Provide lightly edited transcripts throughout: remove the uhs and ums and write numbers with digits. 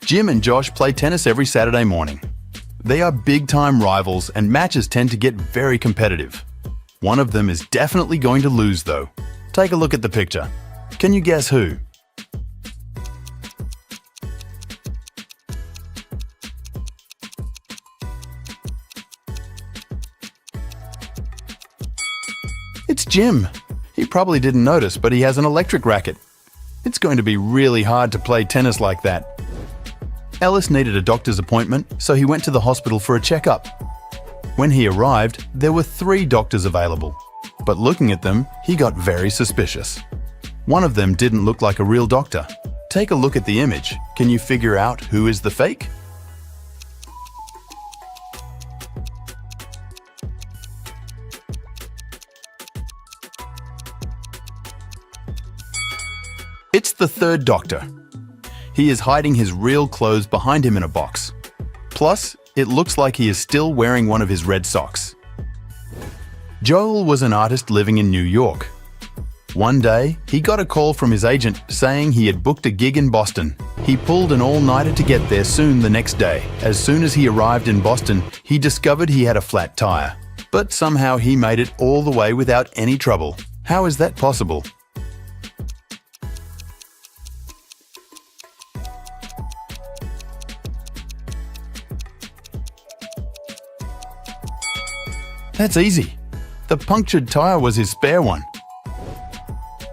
Jim and Josh play tennis every Saturday morning. They are big-time rivals and matches tend to get very competitive. One of them is definitely going to lose though. Take a look at the picture. Can you guess who? It's Jim. He probably didn't notice, but he has an electric racket. It's going to be really hard to play tennis like that. Ellis needed a doctor's appointment, so he went to the hospital for a checkup. When he arrived, there were 3 doctors available, but looking at them, he got very suspicious. One of them didn't look like a real doctor. Take a look at the image. Can you figure out who is the fake? It's the 3rd doctor. He is hiding his real clothes behind him in a box. Plus, it looks like he is still wearing one of his red socks. Joel was an artist living in New York. One day, he got a call from his agent saying he had booked a gig in Boston. He pulled an all-nighter to get there soon the next day. As soon as he arrived in Boston, he discovered he had a flat tire. But somehow he made it all the way without any trouble. How is that possible? That's easy. The punctured tire was his spare one.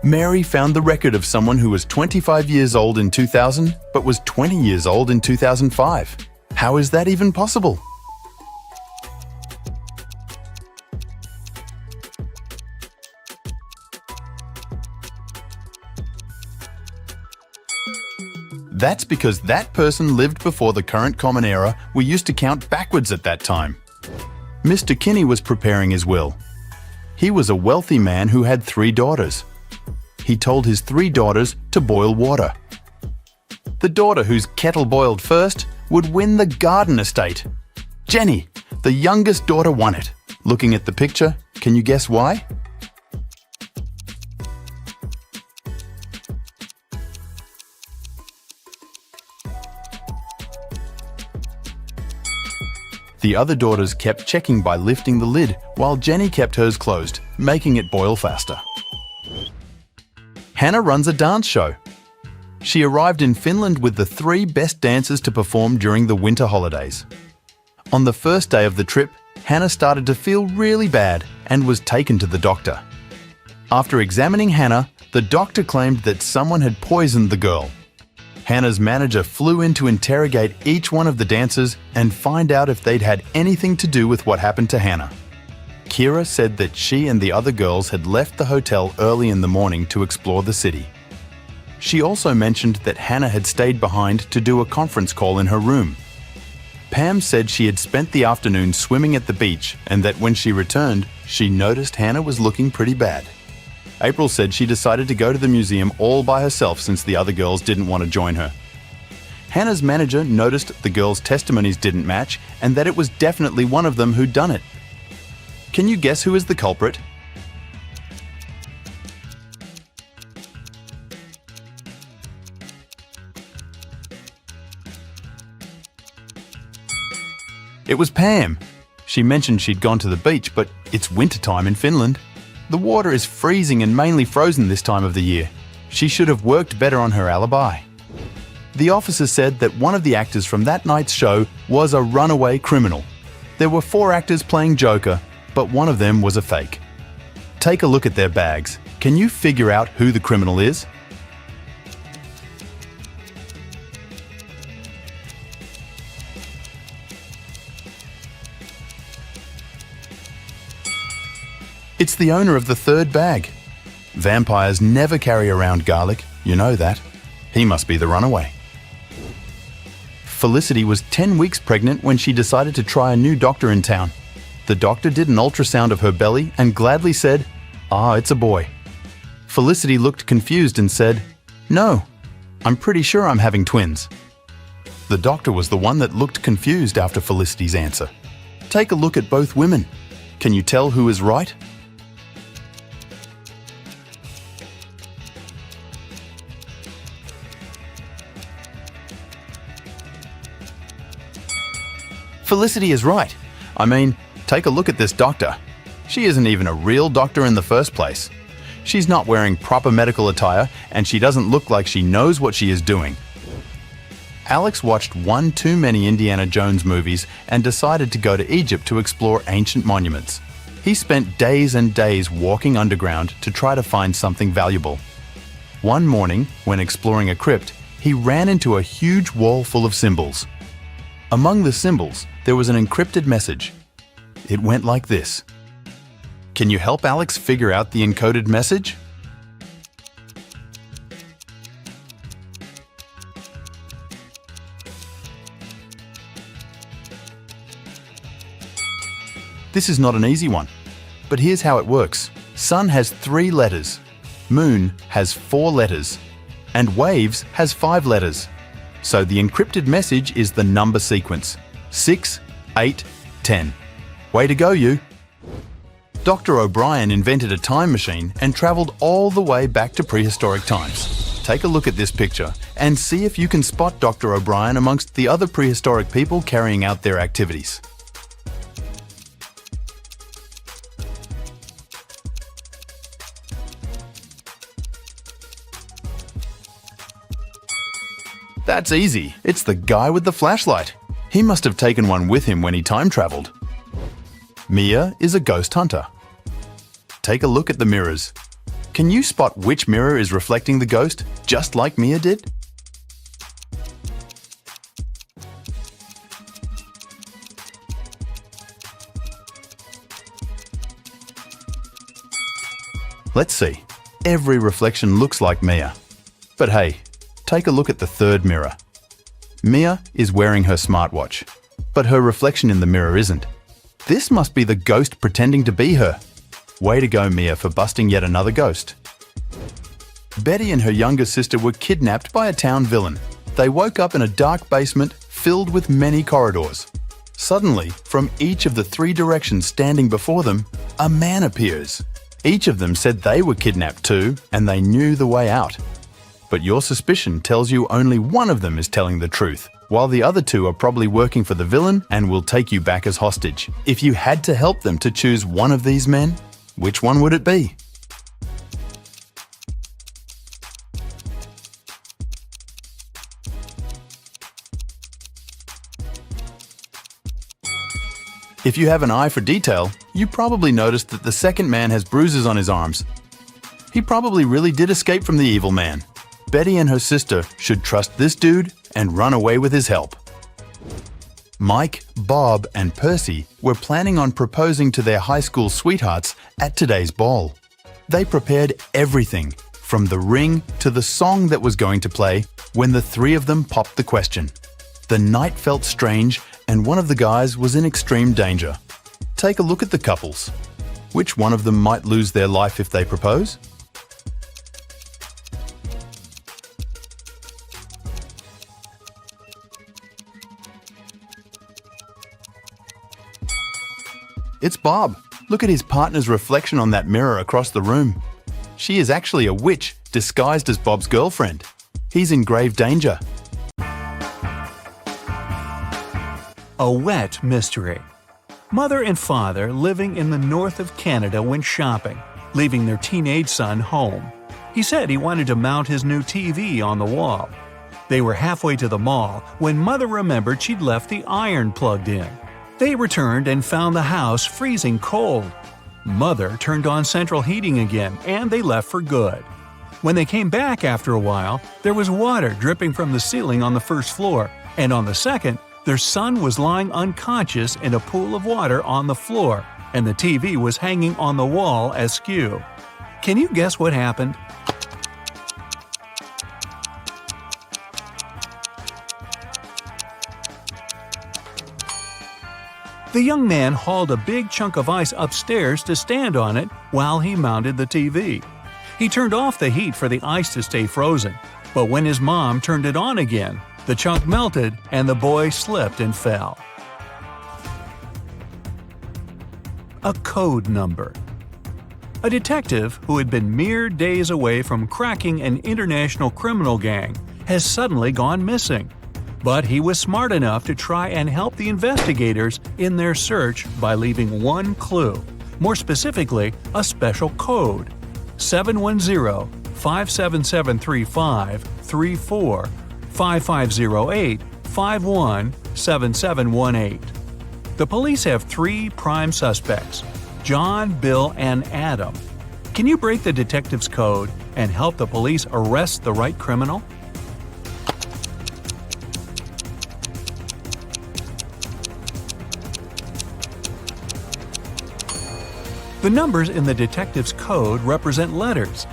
Mary found the record of someone who was 25 years old in 2000 but was 20 years old in 2005. How is that even possible? That's because that person lived before the current common era. We used to count backwards at that time. Mr. Kinney was preparing his will. He was a wealthy man who had 3 daughters. He told his 3 daughters to boil water. The daughter whose kettle boiled first would win the garden estate. Jenny, the youngest daughter, won it. Looking at the picture, can you guess why? The other daughters kept checking by lifting the lid, while Jenny kept hers closed, making it boil faster. Hannah runs a dance show. She arrived in Finland with the 3 best dancers to perform during the winter holidays. On the first day of the trip, Hannah started to feel really bad and was taken to the doctor. After examining Hannah, the doctor claimed that someone had poisoned the girl. Hannah's manager flew in to interrogate each one of the dancers and find out if they'd had anything to do with what happened to Hannah. Kira said that she and the other girls had left the hotel early in the morning to explore the city. She also mentioned that Hannah had stayed behind to do a conference call in her room. Pam said she had spent the afternoon swimming at the beach and that when she returned, she noticed Hannah was looking pretty bad. April said she decided to go to the museum all by herself since the other girls didn't want to join her. Hannah's manager noticed the girls' testimonies didn't match and that it was definitely one of them who'd done it. Can you guess who is the culprit? It was Pam. She mentioned she'd gone to the beach, but it's wintertime in Finland. The water is freezing and mainly frozen this time of the year. She should have worked better on her alibi. The officer said that one of the actors from that night's show was a runaway criminal. There were 4 actors playing Joker, but one of them was a fake. Take a look at their bags. Can you figure out who the criminal is? It's the owner of the 3rd bag. Vampires never carry around garlic, you know that. He must be the runaway. Felicity was 10 weeks pregnant when she decided to try a new doctor in town. The doctor did an ultrasound of her belly and gladly said, "Ah, it's a boy." Felicity looked confused and said, "No, I'm pretty sure I'm having twins." The doctor was the one that looked confused after Felicity's answer. Take a look at both women. Can you tell who is right? Felicity is right. I mean, take a look at this doctor. She isn't even a real doctor in the first place. She's not wearing proper medical attire, and she doesn't look like she knows what she is doing. Alex watched one too many Indiana Jones movies and decided to go to Egypt to explore ancient monuments. He spent days and days walking underground to try to find something valuable. One morning, when exploring a crypt, he ran into a huge wall full of symbols. Among the symbols, there was an encrypted message. It went like this. Can you help Alex figure out the encoded message? This is not an easy one, but here's how it works. Sun has 3 letters, Moon has 4 letters, and Waves has 5 letters. So the encrypted message is the number sequence, 6, 8, 10. Way to go, you! Dr. O'Brien invented a time machine and traveled all the way back to prehistoric times. Take a look at this picture and see if you can spot Dr. O'Brien amongst the other prehistoric people carrying out their activities. That's easy. It's the guy with the flashlight. He must have taken one with him when he time traveled. Mia is a ghost hunter. Take a look at the mirrors. Can you spot which mirror is reflecting the ghost, just like Mia did? Let's see. Every reflection looks like Mia. But hey, take a look at the third mirror. Mia is wearing her smartwatch, but her reflection in the mirror isn't. This must be the ghost pretending to be her. Way to go, Mia, for busting yet another ghost. Betty and her younger sister were kidnapped by a town villain. They woke up in a dark basement filled with many corridors. Suddenly, from each of the 3 directions standing before them, a man appears. Each of them said they were kidnapped too, and they knew the way out. But your suspicion tells you only one of them is telling the truth, while the other 2 are probably working for the villain and will take you back as hostage. If you had to help them to choose one of these men, which one would it be? If you have an eye for detail, you probably noticed that the second man has bruises on his arms. He probably really did escape from the evil man. Betty and her sister should trust this dude and run away with his help. Mike, Bob, and Percy were planning on proposing to their high school sweethearts at today's ball. They prepared everything, from the ring to the song that was going to play, when the 3 of them popped the question. The night felt strange, and one of the guys was in extreme danger. Take a look at the couples. Which one of them might lose their life if they propose? It's Bob. Look at his partner's reflection on that mirror across the room. She is actually a witch disguised as Bob's girlfriend. He's in grave danger. A wet mystery. Mother and father living in the north of Canada went shopping, leaving their teenage son home. He said he wanted to mount his new TV on the wall. They were halfway to the mall when Mother remembered she'd left the iron plugged in. They returned and found the house freezing cold. Mother turned on central heating again, and they left for good. When they came back after a while, there was water dripping from the ceiling on the first floor, and on the second, their son was lying unconscious in a pool of water on the floor, and the TV was hanging on the wall askew. Can you guess what happened? The young man hauled a big chunk of ice upstairs to stand on it while he mounted the TV. He turned off the heat for the ice to stay frozen, but when his mom turned it on again, the chunk melted and the boy slipped and fell. A code number. A detective who had been mere days away from cracking an international criminal gang has suddenly gone missing. But he was smart enough to try and help the investigators in their search by leaving one clue, more specifically, a special code: 710-57735-34-5508-517718. The police have three prime suspects: John, Bill, and Adam. Can you break the detective's code and help the police arrest the right criminal? The numbers in the detective's code represent letters.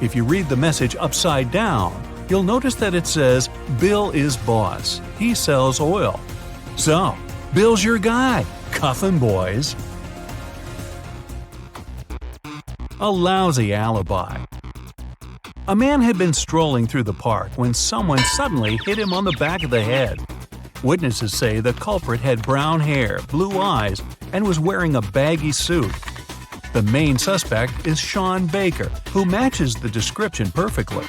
If you read the message upside down, you'll notice that it says, "Bill is boss. He sells oil." So, Bill's your guy. Cuff him, boys. A lousy alibi. A man had been strolling through the park when someone suddenly hit him on the back of the head. Witnesses say the culprit had brown hair, blue eyes, and was wearing a baggy suit. The main suspect is Sean Baker, who matches the description perfectly.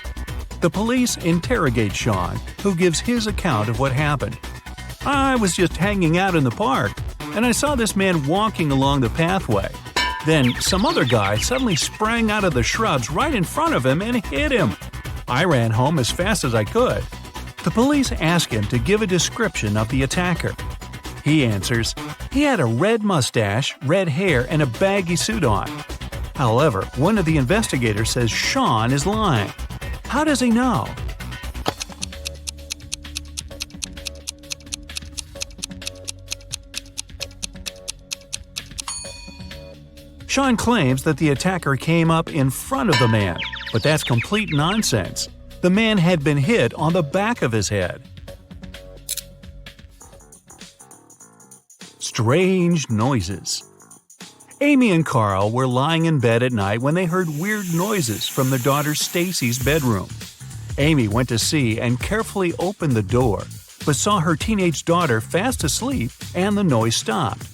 The police interrogate Sean, who gives his account of what happened. "I was just hanging out in the park, and I saw this man walking along the pathway. Then some other guy suddenly sprang out of the shrubs right in front of him and hit him. I ran home as fast as I could." The police ask him to give a description of the attacker. He answers, he had a red mustache, red hair, and a baggy suit on. However, one of the investigators says Sean is lying. How does he know? Sean claims that the attacker came up in front of the man, but that's complete nonsense. The man had been hit on the back of his head. Strange noises. Amy and Carl were lying in bed at night when they heard weird noises from their daughter Stacy's bedroom. Amy went to see and carefully opened the door, but saw her teenage daughter fast asleep and the noise stopped.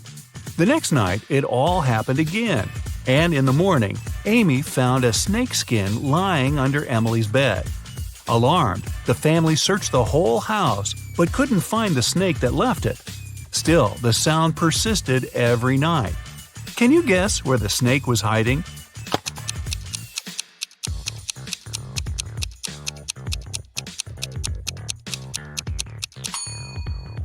The next night, it all happened again, and in the morning, Amy found a snakeskin lying under Emily's bed. Alarmed, the family searched the whole house but couldn't find the snake that left it. Still, the sound persisted every night. Can you guess where the snake was hiding?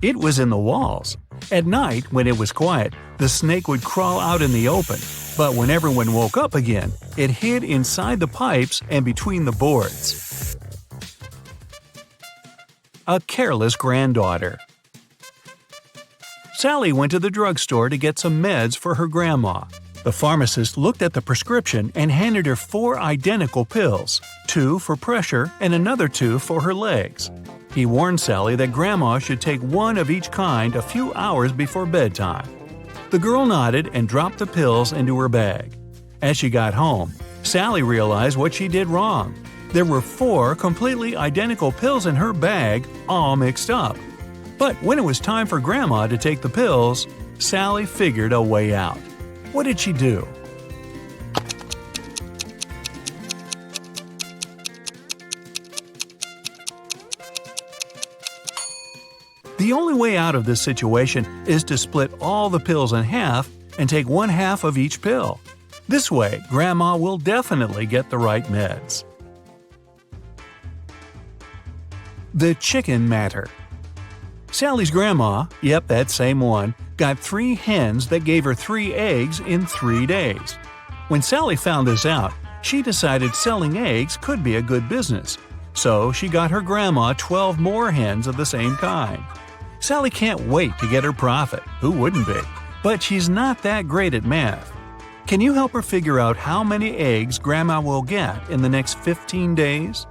It was in the walls. At night, when it was quiet, the snake would crawl out in the open, but when everyone woke up again, it hid inside the pipes and between the boards. A careless granddaughter. Sally went to the drugstore to get some meds for her grandma. The pharmacist looked at the prescription and handed her 4 identical pills, 2 for pressure and another 2 for her legs. He warned Sally that Grandma should take 1 of each kind a few hours before bedtime. The girl nodded and dropped the pills into her bag. As she got home, Sally realized what she did wrong. There were 4 completely identical pills in her bag, all mixed up. But when it was time for Grandma to take the pills, Sally figured a way out. What did she do? The only way out of this situation is to split all the pills in half and take 1/2 of each pill. This way, Grandma will definitely get the right meds. The chicken matter. Sally's grandma, yep, that same one, got 3 hens that gave her 3 eggs in 3 days. When Sally found this out, she decided selling eggs could be a good business. So she got her grandma 12 more hens of the same kind. Sally can't wait to get her profit, who wouldn't be? But she's not that great at math. Can you help her figure out how many eggs Grandma will get in the next 15 days?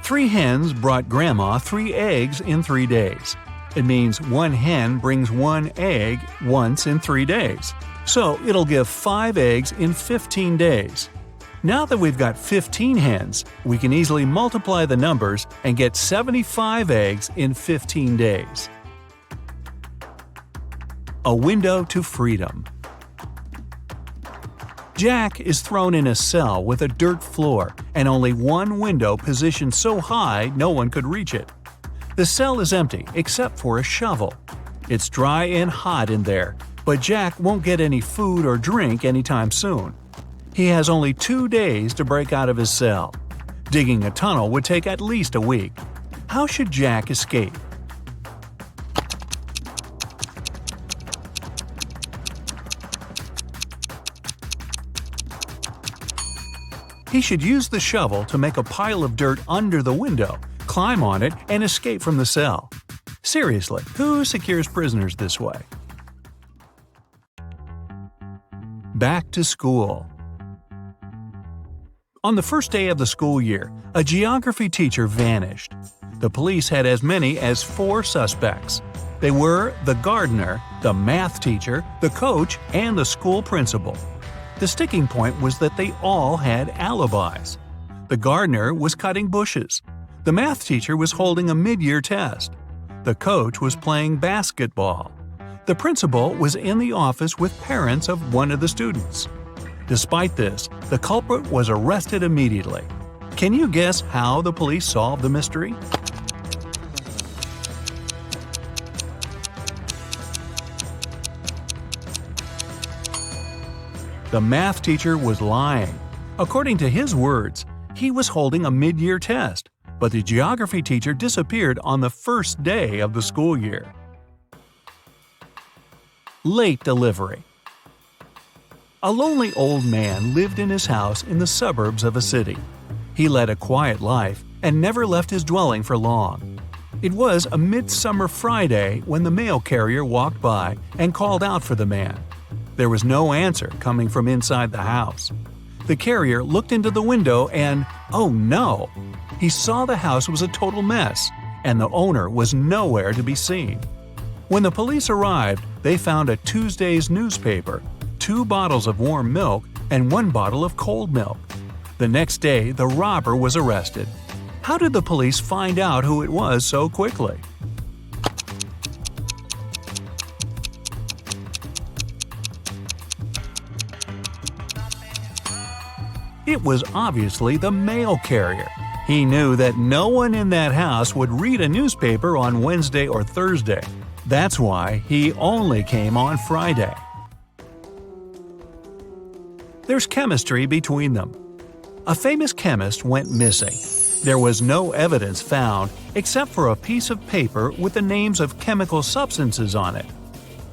Three hens brought Grandma 3 eggs in 3 days. It means 1 hen brings 1 egg once in 3 days. So it'll give 5 eggs in 15 days. Now that we've got 15 hens, we can easily multiply the numbers and get 75 eggs in 15 days. A window to freedom. Jack is thrown in a cell with a dirt floor and only one window positioned so high no one could reach it. The cell is empty except for a shovel. It's dry and hot in there, but Jack won't get any food or drink anytime soon. He has only 2 days to break out of his cell. Digging a tunnel would take at least a week. How should Jack escape? He should use the shovel to make a pile of dirt under the window, climb on it, and escape from the cell. Seriously, who secures prisoners this way? Back to school. On the first day of the school year, a geography teacher vanished. The police had as many as 4 suspects. They were the gardener, the math teacher, the coach, and the school principal. The sticking point was that they all had alibis. The gardener was cutting bushes. The math teacher was holding a mid-year test. The coach was playing basketball. The principal was in the office with parents of one of the students. Despite this, the culprit was arrested immediately. Can you guess how the police solved the mystery? The math teacher was lying. According to his words, he was holding a mid-year test, but the geography teacher disappeared on the first day of the school year. Late delivery. A lonely old man lived in his house in the suburbs of a city. He led a quiet life and never left his dwelling for long. It was a midsummer Friday when the mail carrier walked by and called out for the man. There was no answer coming from inside the house. The carrier looked into the window and, oh no! He saw the house was a total mess, and the owner was nowhere to be seen. When the police arrived, they found a Tuesday's newspaper, 2 bottles of warm milk, and 1 bottle of cold milk. The next day, the robber was arrested. How did the police find out who it was so quickly? It was obviously the mail carrier. He knew that no one in that house would read a newspaper on Wednesday or Thursday. That's why he only came on Friday. There's chemistry between them. A famous chemist went missing. There was no evidence found except for a piece of paper with the names of chemical substances on it.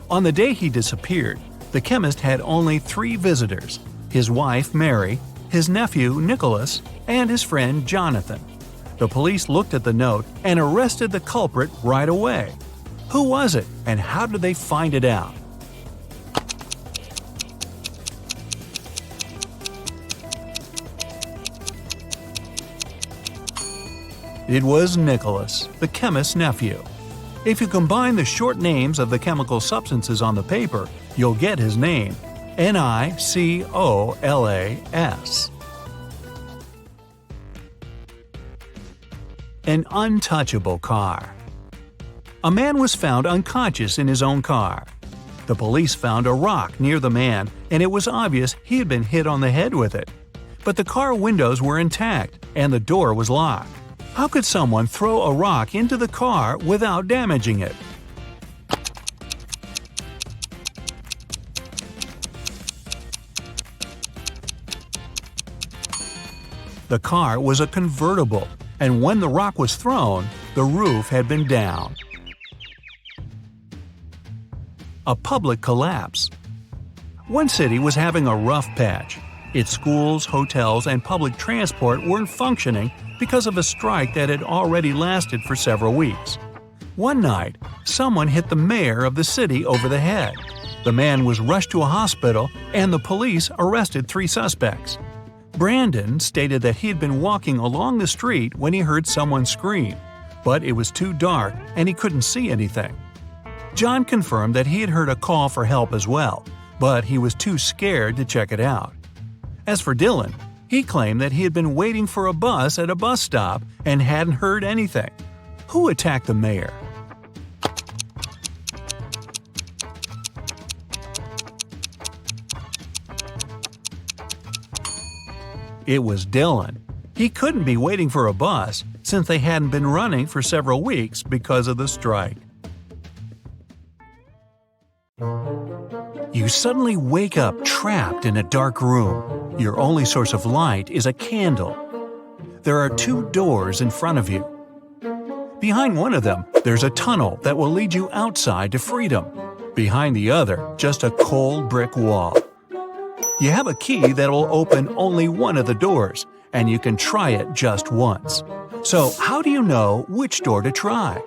On the day he disappeared, the chemist had only 3 visitors: his wife, Mary, his nephew, Nicholas, and his friend, Jonathan. The police looked at the note and arrested the culprit right away. Who was it, and how did they find it out? It was Nicholas, the chemist's nephew. If you combine the short names of the chemical substances on the paper, you'll get his name: Nicolas. An untouchable car. A man was found unconscious in his own car. The police found a rock near the man, and it was obvious he had been hit on the head with it. But the car windows were intact, and the door was locked. How could someone throw a rock into the car without damaging it? The car was a convertible, and when the rock was thrown, the roof had been down. A public collapse. One city was having a rough patch. Its schools, hotels, and public transport weren't functioning because of a strike that had already lasted for several weeks. One night, someone hit the mayor of the city over the head. The man was rushed to a hospital, and the police arrested 3 suspects. Brandon stated that he had been walking along the street when he heard someone scream, but it was too dark and he couldn't see anything. John confirmed that he had heard a call for help as well, but he was too scared to check it out. As for Dylan, he claimed that he had been waiting for a bus at a bus stop and hadn't heard anything. Who attacked the mayor? It was Dylan. He couldn't be waiting for a bus since they hadn't been running for several weeks because of the strike. You suddenly wake up trapped in a dark room. Your only source of light is a candle. There are 2 doors in front of you. Behind one of them, there's a tunnel that will lead you outside to freedom. Behind the other, just a cold brick wall. You have a key that will open only one of the doors, and you can try it just once. So, how do you know which door to try?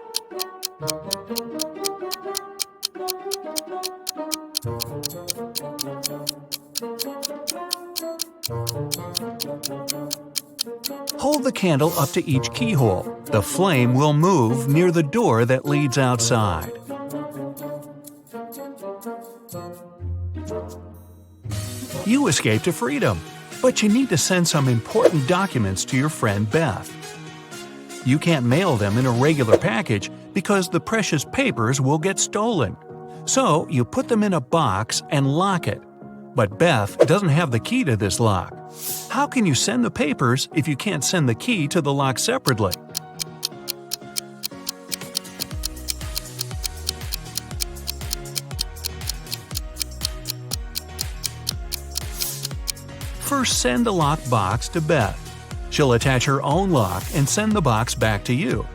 Hold the candle up to each keyhole. The flame will move near the door that leads outside. You escape to freedom, but you need to send some important documents to your friend Beth. You can't mail them in a regular package because the precious papers will get stolen. So you put them in a box and lock it. But Beth doesn't have the key to this lock. How can you send the papers if you can't send the key to the lock separately? First, send the locked box to Beth. She'll attach her own lock and send the box back to you.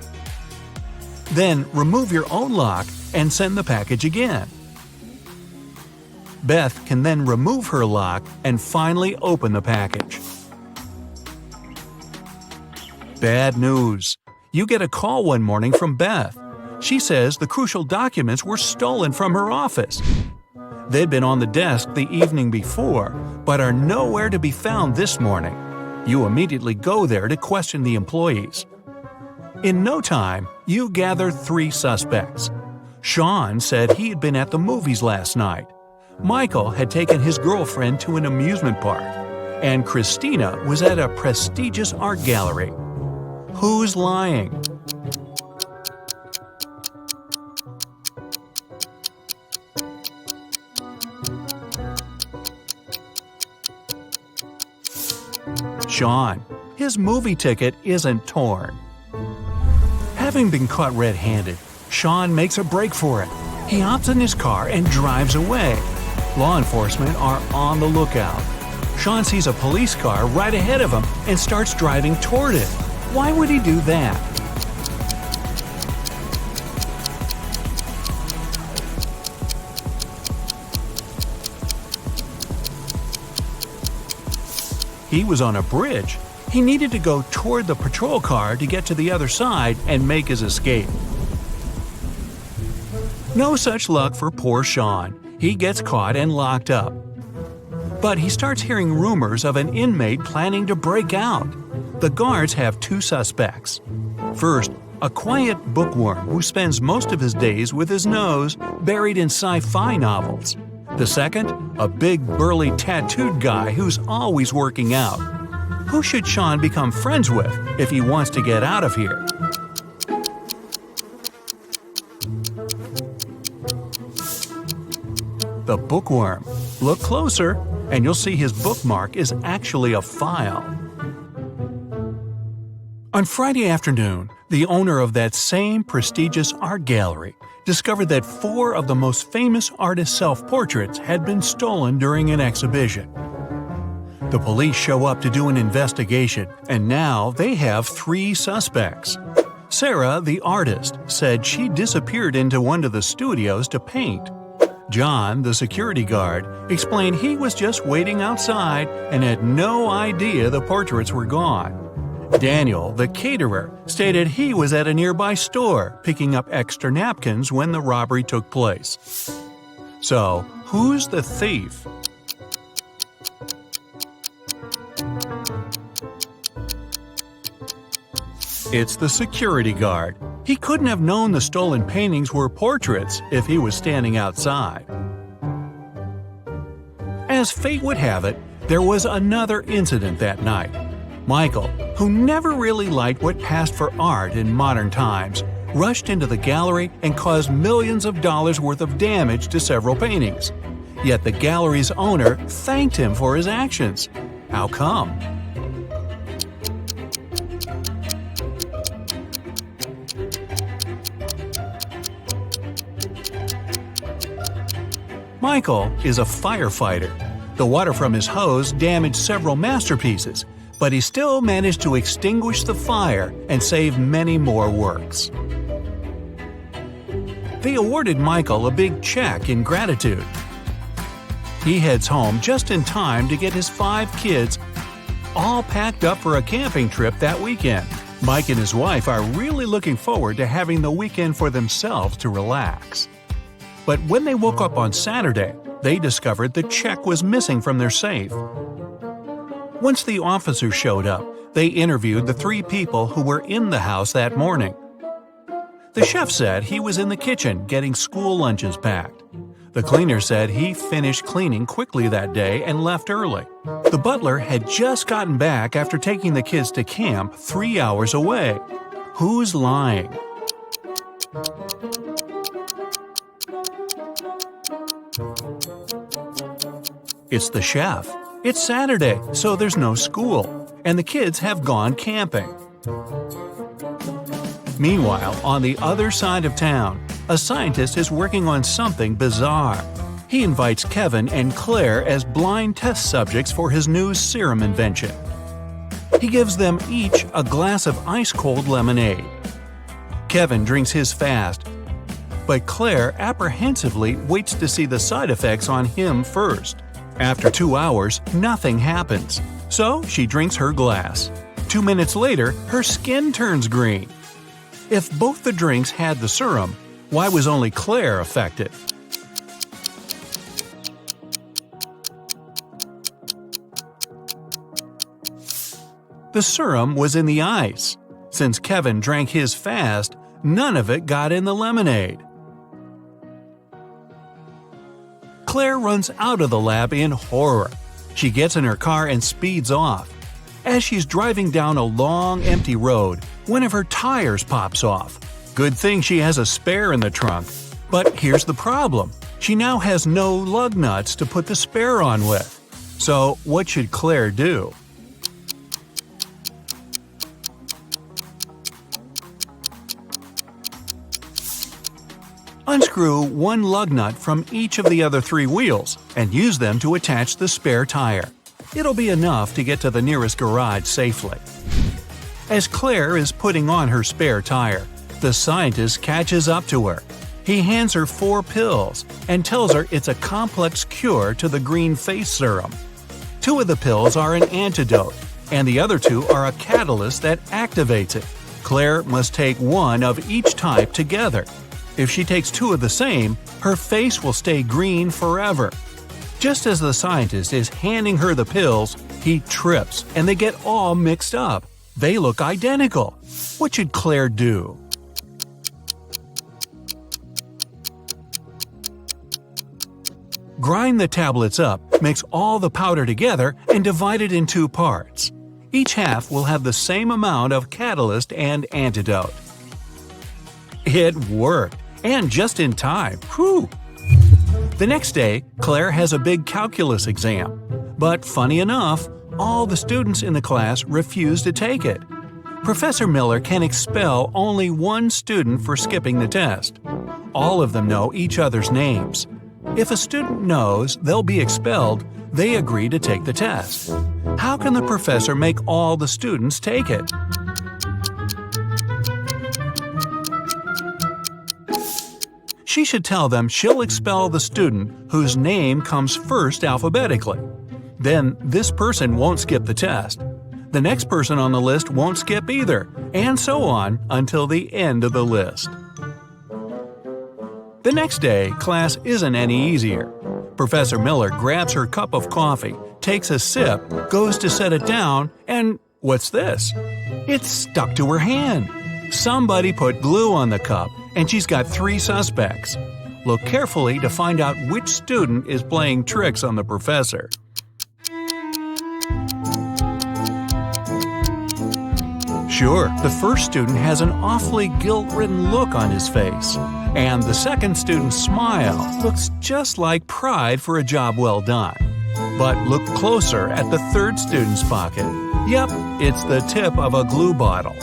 Then, remove your own lock and send the package again. Beth can then remove her lock and finally open the package. Bad news. You get a call one morning from Beth. She says the crucial documents were stolen from her office. They'd been on the desk the evening before, but are nowhere to be found this morning. You immediately go there to question the employees. In no time, you gather 3 suspects. Sean said he had been at the movies last night. Michael had taken his girlfriend to an amusement park. And Christina was at a prestigious art gallery. Who's lying? Sean. His movie ticket isn't torn. Having been caught red-handed, Sean makes a break for it. He hops in his car and drives away. Law enforcement are on the lookout. Sean sees a police car right ahead of him and starts driving toward it. Why would he do that? He was on a bridge. He needed to go toward the patrol car to get to the other side and make his escape. No such luck for poor Sean. He gets caught and locked up. But he starts hearing rumors of an inmate planning to break out. The guards have 2 suspects. First, a quiet bookworm who spends most of his days with his nose buried in sci-fi novels. The second, a big burly tattooed guy who's always working out. Who should Sean become friends with if he wants to get out of here? The bookworm. Look closer, and you'll see his bookmark is actually a file. On Friday afternoon, the owner of that same prestigious art gallery discovered that 4 of the most famous artists' self-portraits had been stolen during an exhibition. The police show up to do an investigation, and now they have 3 suspects. Sarah, the artist, said she disappeared into one of the studios to paint. John, the security guard, explained he was just waiting outside and had no idea the portraits were gone. Daniel, the caterer, stated he was at a nearby store picking up extra napkins when the robbery took place. So, who's the thief? It's the security guard. He couldn't have known the stolen paintings were portraits if he was standing outside. As fate would have it, there was another incident that night. Michael, who never really liked what passed for art in modern times, rushed into the gallery and caused millions of dollars worth of damage to several paintings. Yet the gallery's owner thanked him for his actions. How come? Michael is a firefighter. The water from his hose damaged several masterpieces, but he still managed to extinguish the fire and save many more works. They awarded Michael a big check in gratitude. He heads home just in time to get his 5 kids all packed up for a camping trip that weekend. Mike and his wife are really looking forward to having the weekend for themselves to relax. But when they woke up on Saturday, they discovered the check was missing from their safe. Once the officers showed up, they interviewed the 3 people who were in the house that morning. The chef said he was in the kitchen getting school lunches packed. The cleaner said he finished cleaning quickly that day and left early. The butler had just gotten back after taking the kids to camp 3 hours away. Who's lying? It's the chef. It's Saturday, so there's no school, and the kids have gone camping. Meanwhile, on the other side of town, a scientist is working on something bizarre. He invites Kevin and Claire as blind test subjects for his new serum invention. He gives them each a glass of ice-cold lemonade. Kevin drinks his fast, but Claire apprehensively waits to see the side effects on him first. After 2 hours, nothing happens, so she drinks her glass. 2 minutes later, her skin turns green. If both the drinks had the serum, why was only Claire affected? The serum was in the ice. Since Kevin drank his fast, none of it got in the lemonade. Claire runs out of the lab in horror. She gets in her car and speeds off. As she's driving down a long, empty road, one of her tires pops off. Good thing she has a spare in the trunk. But here's the problem. She now has no lug nuts to put the spare on with. So what should Claire do? Unscrew one lug nut from each of the other 3 wheels and use them to attach the spare tire. It'll be enough to get to the nearest garage safely. As Claire is putting on her spare tire, the scientist catches up to her. He hands her 4 pills and tells her it's a complex cure to the green face serum. 2 of the pills are an antidote, and the other 2 are a catalyst that activates it. Claire must take 1 of each type together. If she takes 2 of the same, her face will stay green forever. Just as the scientist is handing her the pills, he trips and they get all mixed up. They look identical. What should Claire do? Grind the tablets up, mix all the powder together, and divide it in 2 parts. Each half will have the same amount of catalyst and antidote. It worked, and just in time. Whew! The next day, Claire has a big calculus exam. But funny enough, all the students in the class refuse to take it. Professor Miller can expel only 1 student for skipping the test. All of them know each other's names. If a student knows they'll be expelled, they agree to take the test. How can the professor make all the students take it? She should tell them she'll expel the student whose name comes first alphabetically. Then this person won't skip the test. The next person on the list won't skip either, and so on until the end of the list. The next day, class isn't any easier. Professor Miller grabs her cup of coffee, takes a sip, goes to set it down, and what's this? It's stuck to her hand. Somebody put glue on the cup, and she's got 3 suspects. Look carefully to find out which student is playing tricks on the professor. Sure, the first student has an awfully guilt-ridden look on his face, and the second student's smile looks just like pride for a job well done. But look closer at the third student's pocket. Yep, it's the tip of a glue bottle.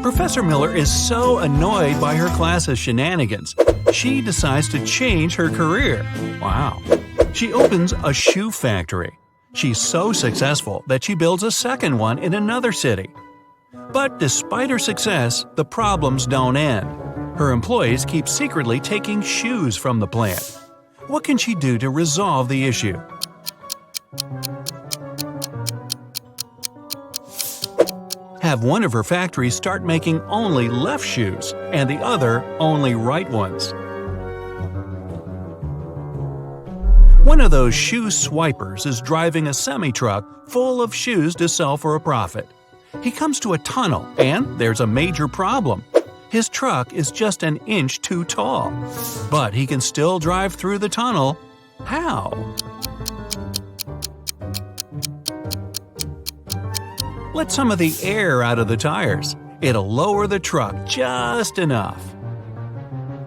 Professor Miller is so annoyed by her class's shenanigans, she decides to change her career. Wow. She opens a shoe factory. She's so successful that she builds a second one in another city. But despite her success, the problems don't end. Her employees keep secretly taking shoes from the plant. What can she do to resolve the issue? Have one of her factories start making only left shoes and the other only right ones. One of those shoe swipers is driving a semi-truck full of shoes to sell for a profit. He comes to a tunnel and there's a major problem. His truck is just an inch too tall. But he can still drive through the tunnel. How? Let some of the air out of the tires. It'll lower the truck just enough.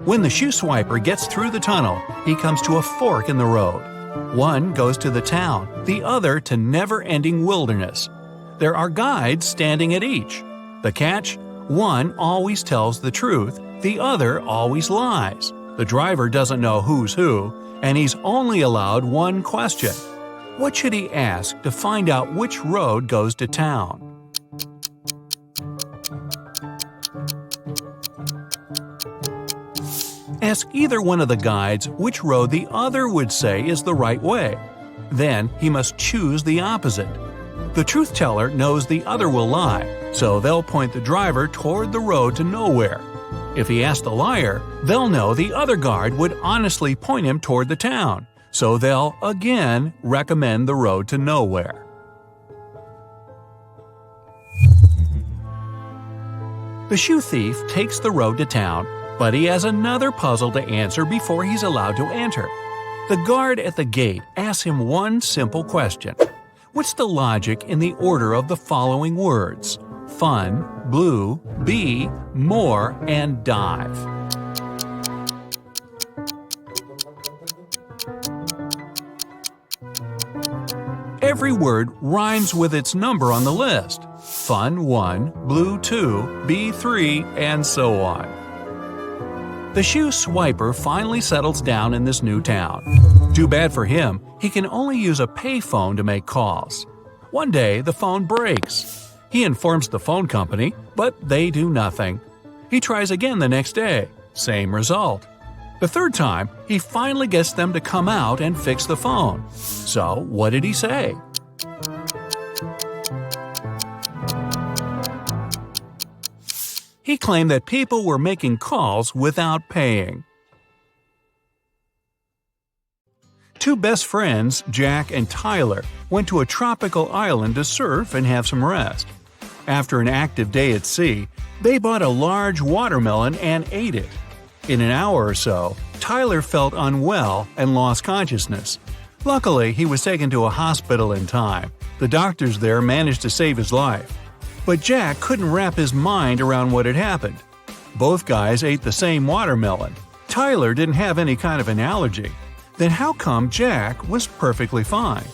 When the shoe swiper gets through the tunnel, he comes to a fork in the road. One goes to the town, the other to never-ending wilderness. There are guides standing at each. The catch? One always tells the truth, the other always lies. The driver doesn't know who's who, and he's only allowed one question. What should he ask to find out which road goes to town? Ask either one of the guides which road the other would say is the right way. Then he must choose the opposite. The truth teller knows the other will lie, so they'll point the driver toward the road to nowhere. If he asks the liar, they'll know the other guard would honestly point him toward the town, so they'll again recommend the road to nowhere. The shoe thief takes the road to town, but he has another puzzle to answer before he's allowed to enter. The guard at the gate asks him one simple question. What's the logic in the order of the following words? Fun, blue, bee, more, and dive. Every word rhymes with its number on the list. Fun 1, blue 2, bee 3, and so on. The shoe swiper finally settles down in this new town. Too bad for him, he can only use a payphone to make calls. One day, the phone breaks. He informs the phone company, but they do nothing. He tries again the next day. Same result. The third time, he finally gets them to come out and fix the phone. So, what did he say? He claimed that people were making calls without paying. Two best friends, Jack and Tyler, went to a tropical island to surf and have some rest. After an active day at sea, they bought a large watermelon and ate it. In an hour or so, Tyler felt unwell and lost consciousness. Luckily, he was taken to a hospital in time. The doctors there managed to save his life. But Jack couldn't wrap his mind around what had happened. Both guys ate the same watermelon. Tyler didn't have any kind of an allergy. Then how come Jack was perfectly fine?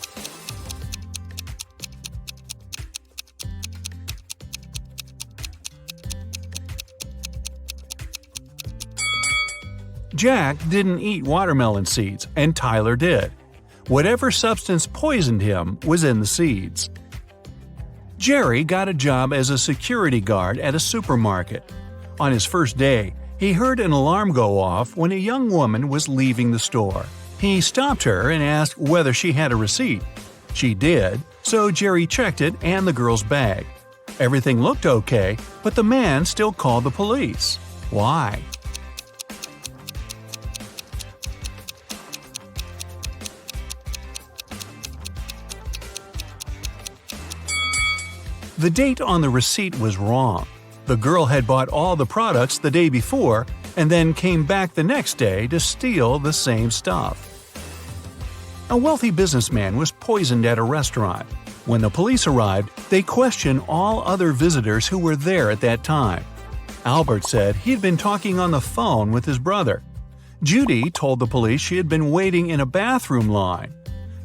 Jack didn't eat watermelon seeds, and Tyler did. Whatever substance poisoned him was in the seeds. Jerry got a job as a security guard at a supermarket. On his first day, he heard an alarm go off when a young woman was leaving the store. He stopped her and asked whether she had a receipt. She did, so Jerry checked it and the girl's bag. Everything looked okay, but the man still called the police. Why? The date on the receipt was wrong. The girl had bought all the products the day before and then came back the next day to steal the same stuff. A wealthy businessman was poisoned at a restaurant. When the police arrived, they questioned all other visitors who were there at that time. Albert said he'd been talking on the phone with his brother. Judy told the police she had been waiting in a bathroom line.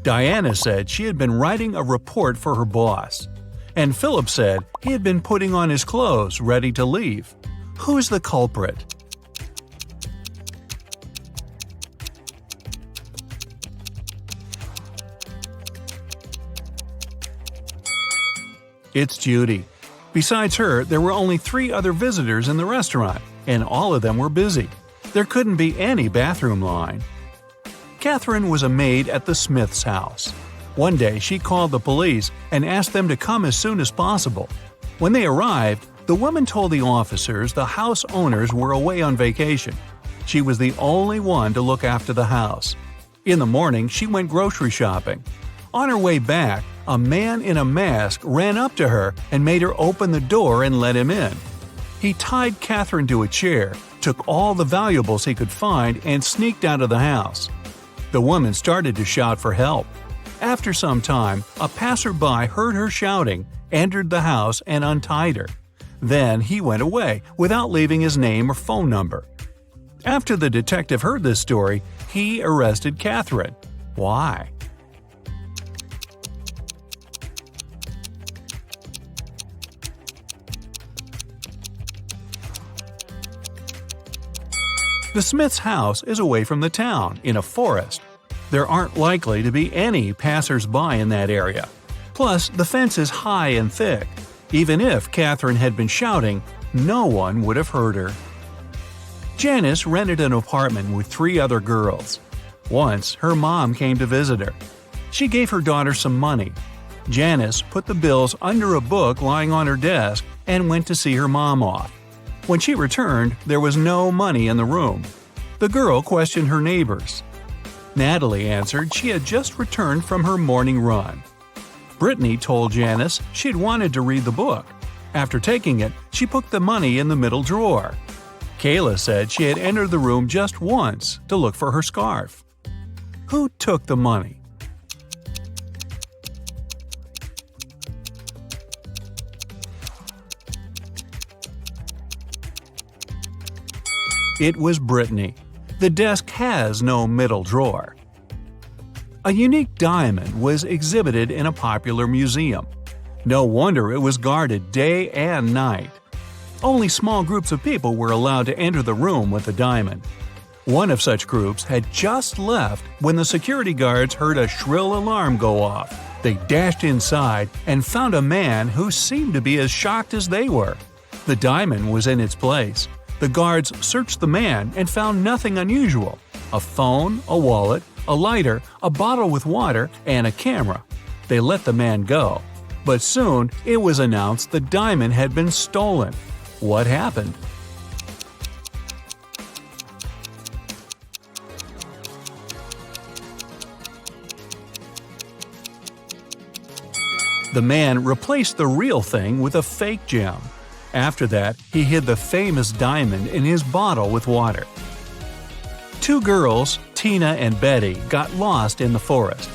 Diana said she had been writing a report for her boss. and Philip said he had been putting on his clothes, ready to leave. Who's the culprit? It's Judy. Besides her, there were only 3 other visitors in the restaurant, and all of them were busy. There couldn't be any bathroom line. Catherine was a maid at the Smith's house. One day she called the police and asked them to come as soon as possible. When they arrived, the woman told the officers the house owners were away on vacation. She was the only one to look after the house. In the morning, she went grocery shopping. On her way back, a man in a mask ran up to her and made her open the door and let him in. He tied Catherine to a chair, took all the valuables he could find, and sneaked out of the house. The woman started to shout for help. After some time, a passerby heard her shouting, entered the house, and untied her. Then he went away without leaving his name or phone number. After the detective heard this story, he arrested Catherine. Why? The Smith's house is away from the town, in a forest. There aren't likely to be any passers-by in that area. Plus, the fence is high and thick. Even if Catherine had been shouting, no one would have heard her. Janice rented an apartment with 3 other girls. Once, her mom came to visit her. She gave her daughter some money. Janice put the bills under a book lying on her desk and went to see her mom off. When she returned, there was no money in the room. The girl questioned her neighbors. Natalie answered she had just returned from her morning run. Brittany told Janice she'd wanted to read the book. After taking it, she put the money in the middle drawer. Kayla said she had entered the room just once to look for her scarf. Who took the money? It was Brittany. The desk has no middle drawer. A unique diamond was exhibited in a popular museum. No wonder it was guarded day and night. Only small groups of people were allowed to enter the room with the diamond. One of such groups had just left when the security guards heard a shrill alarm go off. They dashed inside and found a man who seemed to be as shocked as they were. The diamond was in its place. The guards searched the man and found nothing unusual: a phone, a wallet, a lighter, a bottle with water, and a camera. They let the man go. But soon it was announced the diamond had been stolen. What happened? The man replaced the real thing with a fake gem. After that, he hid the famous diamond in his bottle with water. 2 girls, Tina and Betty, got lost in the forest.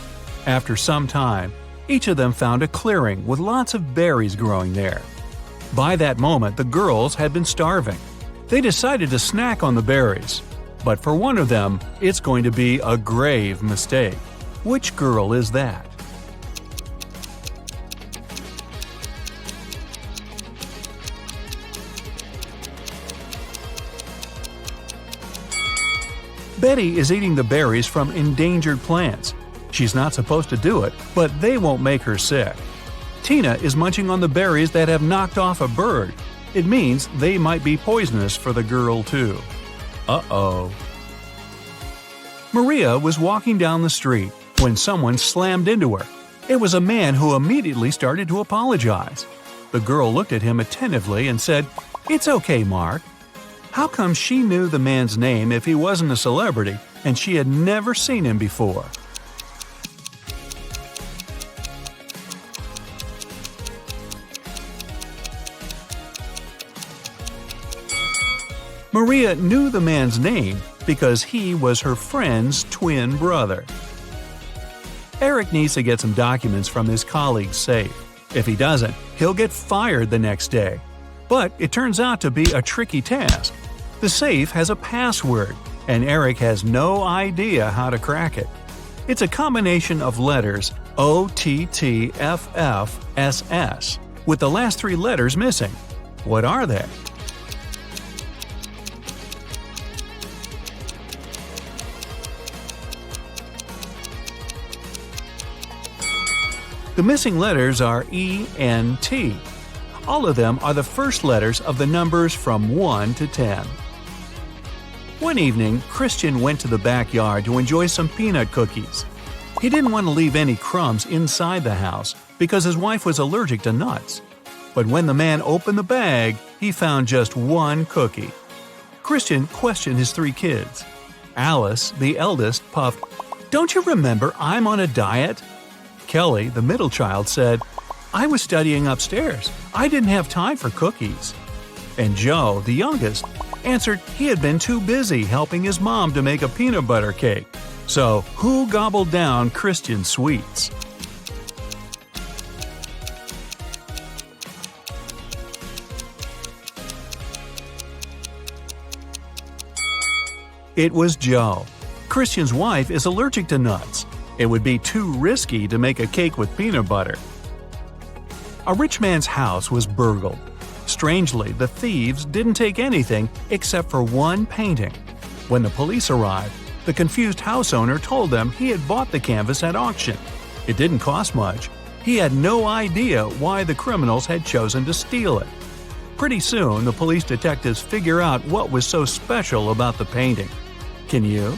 After some time, each of them found a clearing with lots of berries growing there. By that moment, the girls had been starving. They decided to snack on the berries. But for one of them, it's going to be a grave mistake. Which girl is that? Betty is eating the berries from endangered plants. She's not supposed to do it, but they won't make her sick. Tina is munching on the berries that have knocked off a bird. It means they might be poisonous for the girl too. Uh-oh. Maria was walking down the street when someone slammed into her. It was a man who immediately started to apologize. The girl looked at him attentively and said, "It's okay, Mark." How come she knew the man's name if he wasn't a celebrity and she had never seen him before? Maria knew the man's name because he was her friend's twin brother. Eric needs to get some documents from his colleague's safe. If he doesn't, he'll get fired the next day. But it turns out to be a tricky task. The safe has a password, and Eric has no idea how to crack it. It's a combination of letters OTTFFSS, with the last 3 letters missing. What are they? The missing letters are E, N, T. All of them are the first letters of the numbers from 1 to 10. One evening, Christian went to the backyard to enjoy some peanut cookies. He didn't want to leave any crumbs inside the house because his wife was allergic to nuts. But when the man opened the bag, he found just 1 cookie. Christian questioned his 3 kids. Alice, the eldest, puffed, "Don't you remember I'm on a diet?" Kelly, the middle child, said, "I was studying upstairs. I didn't have time for cookies." And Joe, the youngest, answered he had been too busy helping his mom to make a peanut butter cake. So, who gobbled down Christian's sweets? It was Joe. Christian's wife is allergic to nuts. It would be too risky to make a cake with peanut butter. A rich man's house was burgled. Strangely, the thieves didn't take anything except for 1 painting. When the police arrived, the confused house owner told them he had bought the canvas at auction. It didn't cost much. He had no idea why the criminals had chosen to steal it. Pretty soon, the police detectives figure out what was so special about the painting. Can you?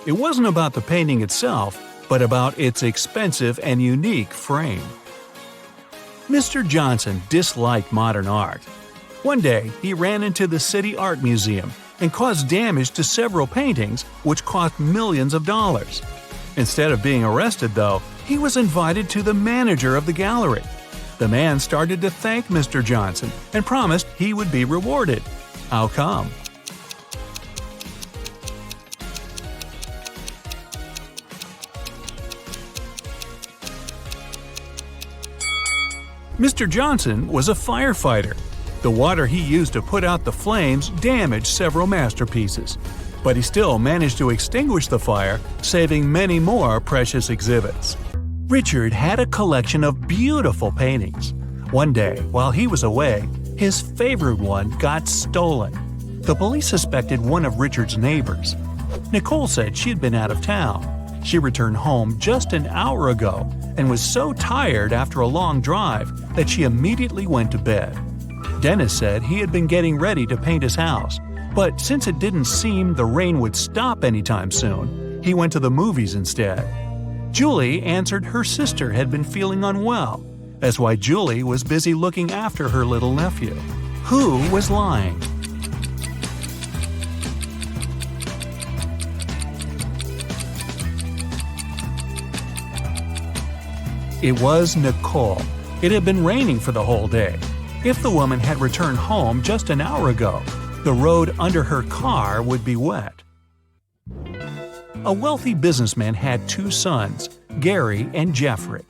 It wasn't about the painting itself, but about its expensive and unique frame. Mr. Johnson disliked modern art. One day, he ran into the City Art Museum and caused damage to several paintings, which cost millions of dollars. Instead of being arrested, though, he was invited to the manager of the gallery. The man started to thank Mr. Johnson and promised he would be rewarded. How come? Mr. Johnson was a firefighter. The water he used to put out the flames damaged several masterpieces, but he still managed to extinguish the fire, saving many more precious exhibits. Richard had a collection of beautiful paintings. One day, while he was away, his favorite one got stolen. The police suspected one of Richard's neighbors. Nicole said she had been out of town. She returned home just an hour ago and was so tired after a long drive that she immediately went to bed. Dennis said he had been getting ready to paint his house, but since it didn't seem the rain would stop anytime soon, he went to the movies instead. Julie answered her sister had been feeling unwell. That's why Julie was busy looking after her little nephew. Who was lying? It was Nicole. It had been raining for the whole day. If the woman had returned home just an hour ago, the road under her car would be wet. A wealthy businessman had 2 sons, Gary and Jeffrey.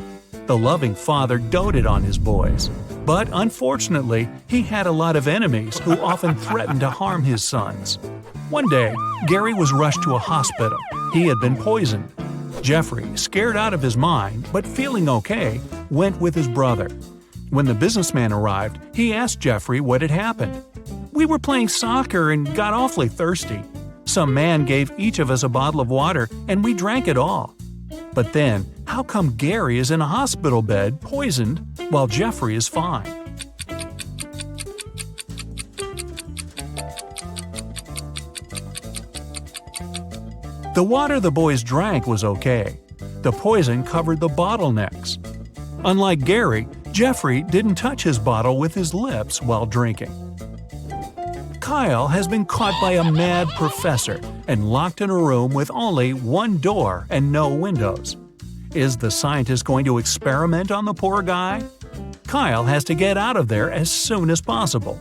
The loving father doted on his boys, but unfortunately, he had a lot of enemies who often threatened to harm his sons. One day, Gary was rushed to a hospital. He had been poisoned. Jeffrey, scared out of his mind, but feeling okay, went with his brother. When the businessman arrived, he asked Jeffrey what had happened. "We were playing soccer and got awfully thirsty. Some man gave each of us a bottle of water and we drank it all. But then, how come Gary is in a hospital bed, poisoned, while Jeffrey is fine?" The water the boys drank was okay. The poison covered the bottlenecks. Unlike Gary, Jeffrey didn't touch his bottle with his lips while drinking. Kyle has been caught by a mad professor and locked in a room with only 1 door and no windows. Is the scientist going to experiment on the poor guy? Kyle has to get out of there as soon as possible.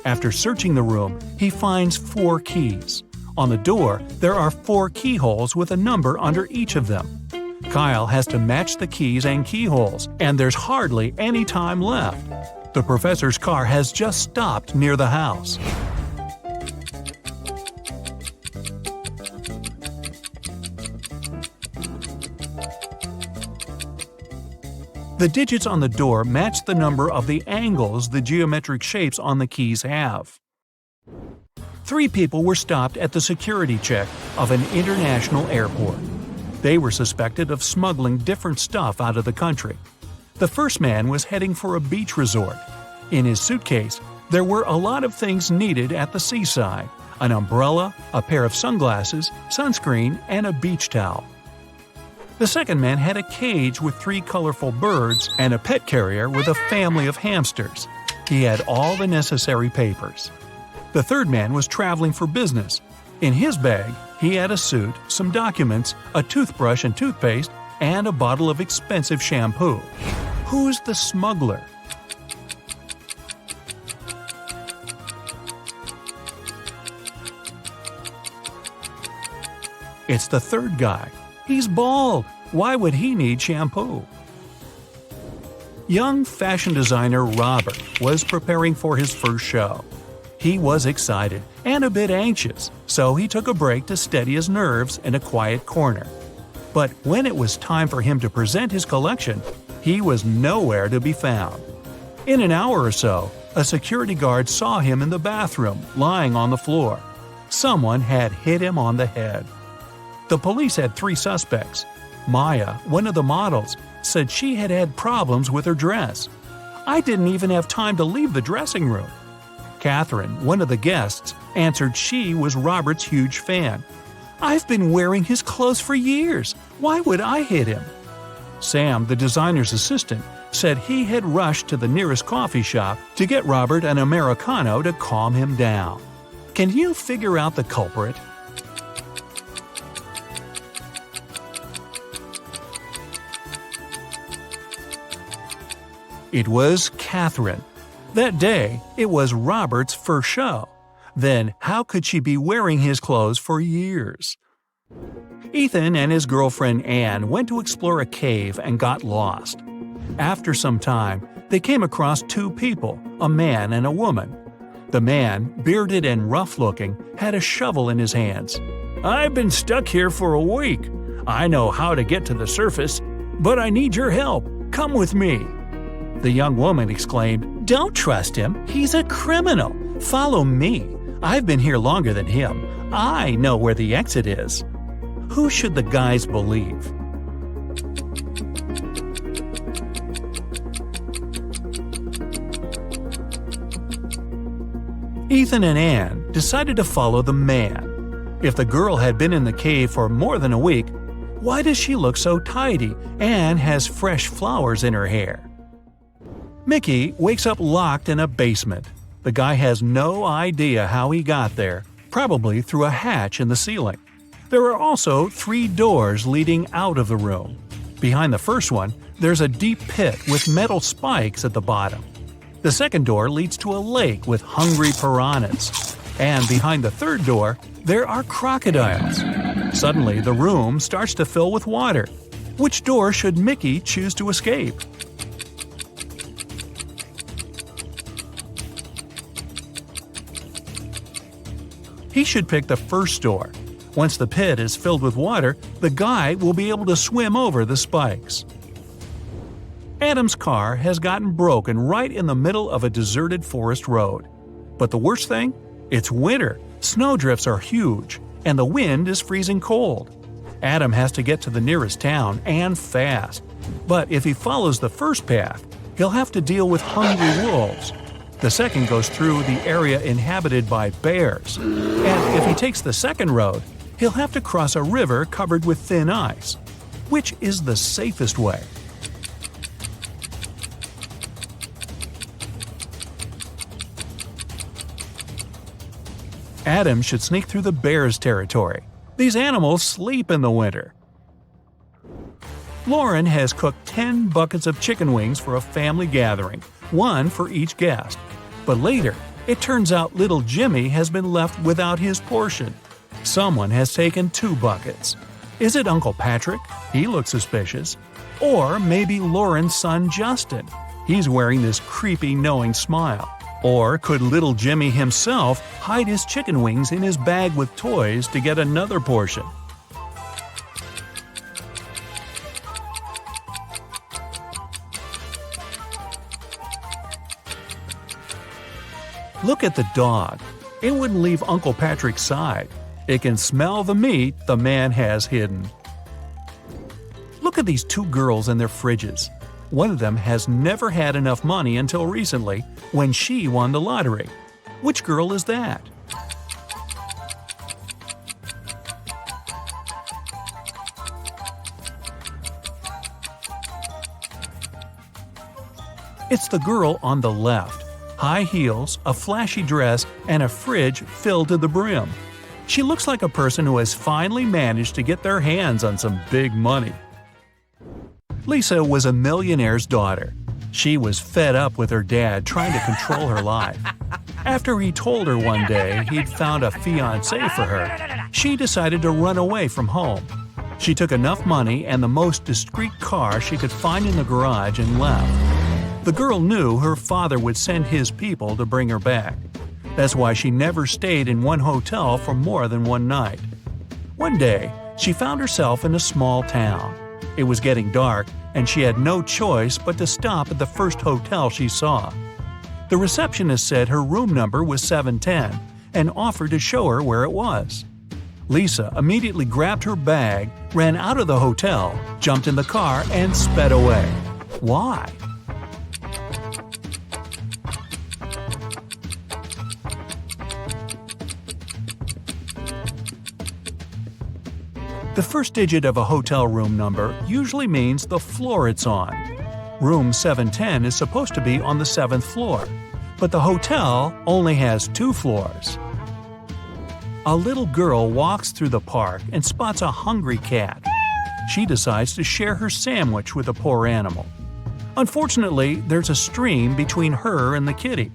After searching the room, he finds 4 keys. On the door, there are 4 keyholes with a number under each of them. Kyle has to match the keys and keyholes, and there's hardly any time left. The professor's car has just stopped near the house. The digits on the door match the number of the angles the geometric shapes on the keys have. 3 people were stopped at the security check of an international airport. They were suspected of smuggling different stuff out of the country. The first man was heading for a beach resort. In his suitcase, there were a lot of things needed at the seaside: an umbrella, a pair of sunglasses, sunscreen, and a beach towel. The second man had a cage with 3 colorful birds and a pet carrier with a family of hamsters. He had all the necessary papers. The third man was traveling for business. In his bag, he had a suit, some documents, a toothbrush and toothpaste, and a bottle of expensive shampoo. Who's the smuggler? It's the third guy. He's bald. Why would he need shampoo? Young fashion designer Robert was preparing for his first show. He was excited and a bit anxious, so he took a break to steady his nerves in a quiet corner. But when it was time for him to present his collection, he was nowhere to be found. In an hour or so, a security guard saw him in the bathroom, lying on the floor. Someone had hit him on the head. The police had 3 suspects. Maya, one of the models, said she had had problems with her dress. "I didn't even have time to leave the dressing room." Catherine, one of the guests, answered she was Robert's huge fan. "I've been wearing his clothes for years. Why would I hit him?" Sam, the designer's assistant, said he had rushed to the nearest coffee shop to get Robert an Americano to calm him down. Can you figure out the culprit? It was Catherine. That day, it was Robert's first show. Then how could she be wearing his clothes for years? Ethan and his girlfriend Anne went to explore a cave and got lost. After some time, they came across 2 people, a man and a woman. The man, bearded and rough-looking, had a shovel in his hands. "I've been stuck here for a week. I know how to get to the surface, but I need your help. Come with me." The young woman exclaimed, "Don't trust him. He's a criminal. Follow me. I've been here longer than him. I know where the exit is." Who should the guys believe? Ethan and Anne decided to follow the man. If the girl had been in the cave for more than a week, why does she look so tidy and has fresh flowers in her hair? Mickey wakes up locked in a basement. The guy has no idea how he got there, probably through a hatch in the ceiling. There are also 3 doors leading out of the room. Behind the first one, there's a deep pit with metal spikes at the bottom. The second door leads to a lake with hungry piranhas. And behind the third door, there are crocodiles. Suddenly, the room starts to fill with water. Which door should Mickey choose to escape? He should pick the first door. Once the pit is filled with water, the guy will be able to swim over the spikes. Adam's car has gotten broken right in the middle of a deserted forest road. But the worst thing? It's winter, snowdrifts are huge, and the wind is freezing cold. Adam has to get to the nearest town, and fast. But if he follows the first path, he'll have to deal with hungry wolves. The second goes through the area inhabited by bears. And if he takes the second road, he'll have to cross a river covered with thin ice. Which is the safest way? Adam should sneak through the bears' territory. These animals sleep in the winter. Lauren has cooked 10 buckets of chicken wings for a family gathering, 1 for each guest. But later, it turns out little Jimmy has been left without his portion. Someone has taken 2 buckets. Is it Uncle Patrick? He looks suspicious. Or maybe Lauren's son Justin. He's wearing this creepy knowing smile. Or could little Jimmy himself hide his chicken wings in his bag with toys to get another portion? Look at the dog. It wouldn't leave Uncle Patrick's side. It can smell the meat the man has hidden. Look at these two girls and their fridges. One of them has never had enough money until recently, when she won the lottery. Which girl is that? It's the girl on the left. High heels, a flashy dress, and a fridge filled to the brim. She looks like a person who has finally managed to get their hands on some big money. Lisa was a millionaire's daughter. She was fed up with her dad trying to control her life. After he told her one day he'd found a fiancé for her, she decided to run away from home. She took enough money and the most discreet car she could find in the garage and left. The girl knew her father would send his people to bring her back. That's why she never stayed in one hotel for more than one night. One day, she found herself in a small town. It was getting dark, and she had no choice but to stop at the first hotel she saw. The receptionist said her room number was 710 and offered to show her where it was. Lisa immediately grabbed her bag, ran out of the hotel, jumped in the car, and sped away. Why? The first digit of a hotel room number usually means the floor it's on. Room 710 is supposed to be on the 7th floor, but the hotel only has 2 floors. A little girl walks through the park and spots a hungry cat. She decides to share her sandwich with the poor animal. Unfortunately, there's a stream between her and the kitty.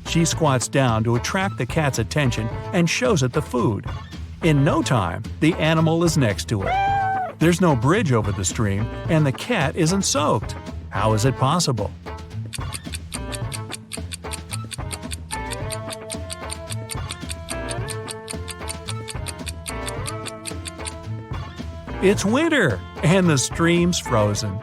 She squats down to attract the cat's attention and shows it the food. In no time, the animal is next to her. There's no bridge over the stream, and the cat isn't soaked. How is it possible? It's winter, and the stream's frozen.